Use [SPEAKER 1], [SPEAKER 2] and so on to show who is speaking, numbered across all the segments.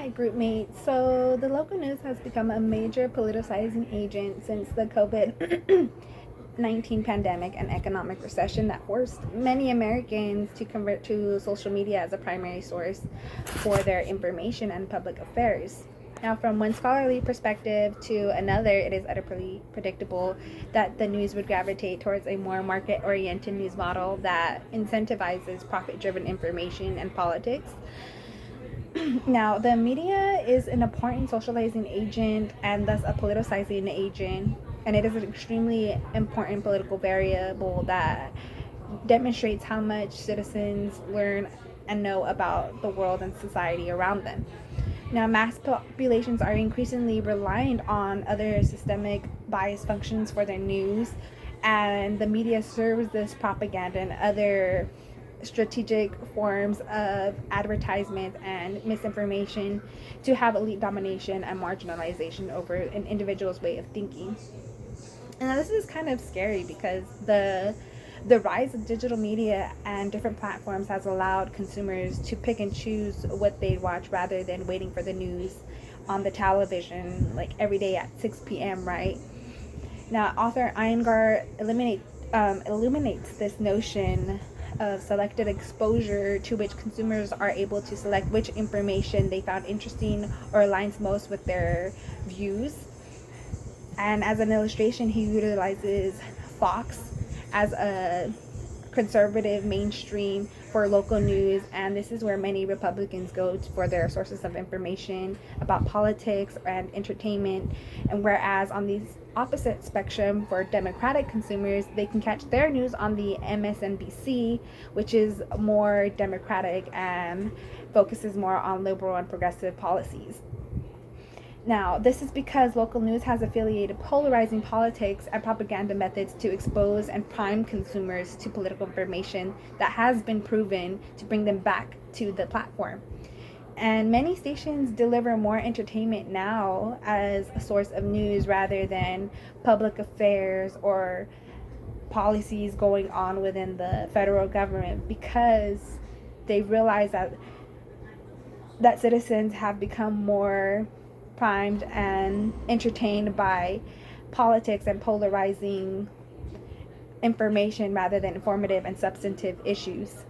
[SPEAKER 1] Hi, group mates. So, the local news has become a major politicizing agent since the COVID 19 pandemic and economic recession that forced many Americans to convert to social media as a primary source for their information and public affairs. Now, from one scholarly perspective to another, it is utterly predictable that the news would gravitate towards a more market oriented news model that incentivizes profit driven information and politics. Now, the media is an important socializing agent and thus a politicizing agent, and it is an extremely important political variable that demonstrates how much citizens learn and know about the world and society around them. Now, mass populations are increasingly reliant on other systemic bias functions for their news, and the media serves this propaganda and other strategic forms of advertisement and misinformation to have elite domination and marginalization over an individual's way of thinking. And this is kind of scary because the rise of digital media and different platforms has allowed consumers to pick and choose what they watch rather than waiting for the news on the television like every day at 6 p.m., right? Now, author Iyengar illuminates this notion of selected exposure to which consumers are able to select which information they found interesting or aligns most with their views. And as an illustration, he utilizes Fox as a conservative mainstream for local news, and this is where many Republicans go for their sources of information about politics and entertainment. And whereas on the opposite spectrum for Democratic consumers, they can catch their news on the MSNBC, which is more democratic and focuses more on liberal and progressive policies. Now, this is because local news has affiliated polarizing politics and propaganda methods to expose and prime consumers to political information that has been proven to bring them back to the platform. And many stations deliver more entertainment now as a source of news rather than public affairs or policies going on within the federal government because they realize that citizens have become more primed and entertained by politics and polarizing information rather than informative and substantive issues.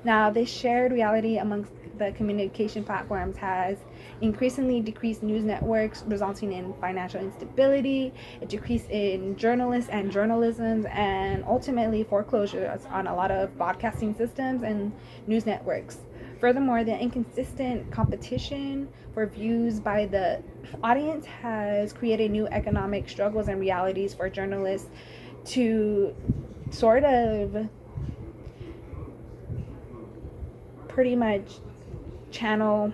[SPEAKER 1] Now, this shared reality amongst the communication platforms has increasingly decreased news networks, resulting in financial instability, a decrease in journalists and journalism, and ultimately foreclosures on a lot of broadcasting systems and news networks. Furthermore, the inconsistent competition for views by the audience has created new economic struggles and realities for journalists to sort of pretty much channel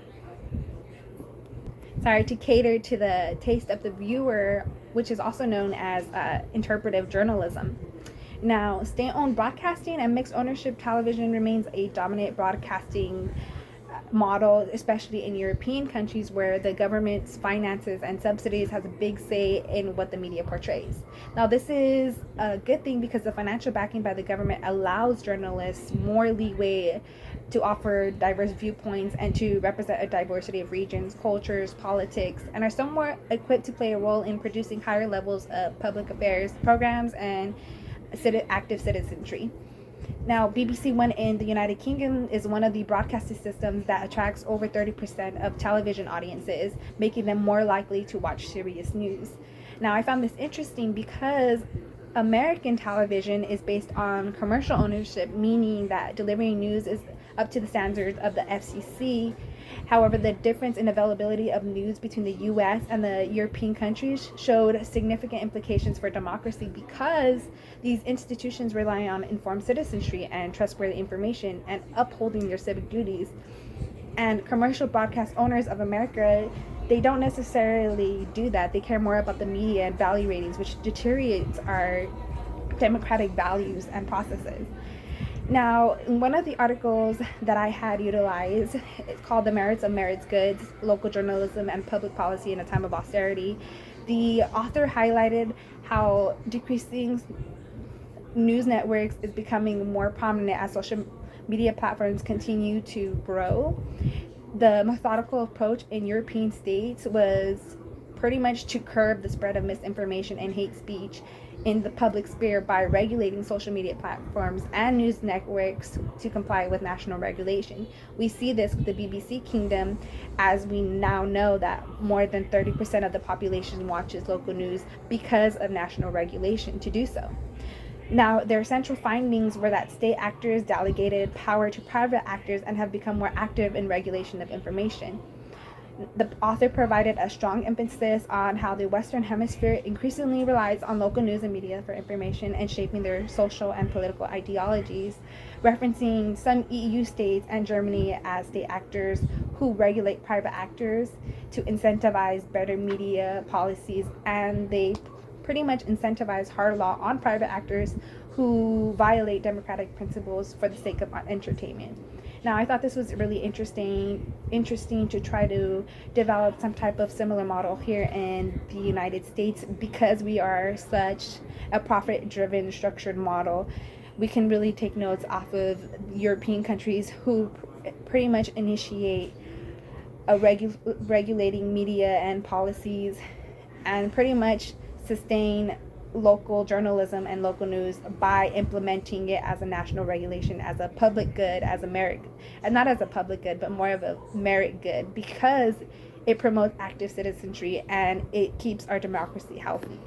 [SPEAKER 1] to cater to the taste of the viewer, which is also known as interpretive journalism. Now, state-owned broadcasting and mixed ownership television remains a dominant broadcasting model, especially in European countries where the government's finances and subsidies has a big say in what the media portrays. Now, this is a good thing because the financial backing by the government allows journalists more leeway to offer diverse viewpoints and to represent a diversity of regions, cultures, politics, and are somewhat equipped to play a role in producing higher levels of public affairs programs and active citizenry. Now, BBC One in the United Kingdom is one of the broadcasting systems that attracts over 30% of television audiences, making them more likely to watch serious news. Now, I found this interesting because American television is based on commercial ownership, meaning that delivering news is up to the standards of the FCC. However, the difference in availability of news between the US and the European countries showed significant implications for democracy because these institutions rely on informed citizenry and trustworthy information and upholding their civic duties. And commercial broadcast owners of America, they don't necessarily do that. They care more about the media and value ratings, which deteriorates our democratic values and processes. Now, in one of the articles that I had utilized, it's called The Merits of Merits Goods, Local Journalism and Public Policy in a Time of Austerity. The author highlighted how decreasing news networks is becoming more prominent as social media platforms continue to grow. The methodical approach in European states was pretty much to curb the spread of misinformation and hate speech in the public sphere by regulating social media platforms and news networks to comply with national regulation. We see this with the BBC Kingdom, as we now know that more than 30% of the population watches local news because of national regulation to do so. Now, their central findings were that state actors delegated power to private actors and have become more active in regulation of information. The author provided a strong emphasis on how the Western Hemisphere increasingly relies on local news and media for information and shaping their social and political ideologies, referencing some EU states and Germany as state actors who regulate private actors to incentivize better media policies, and they pretty much incentivize hard law on private actors who violate democratic principles for the sake of entertainment. Now, I thought this was really interesting to try to develop some type of similar model here in the United States, because we are such a profit-driven, structured model. We can really take notes off of European countries who pretty much initiate a regulating media and policies, and pretty much sustain local journalism and local news by implementing it as a national regulation, as a public good, as a merit, and not as a public good, but more of a merit good, because it promotes active citizenry and it keeps our democracy healthy.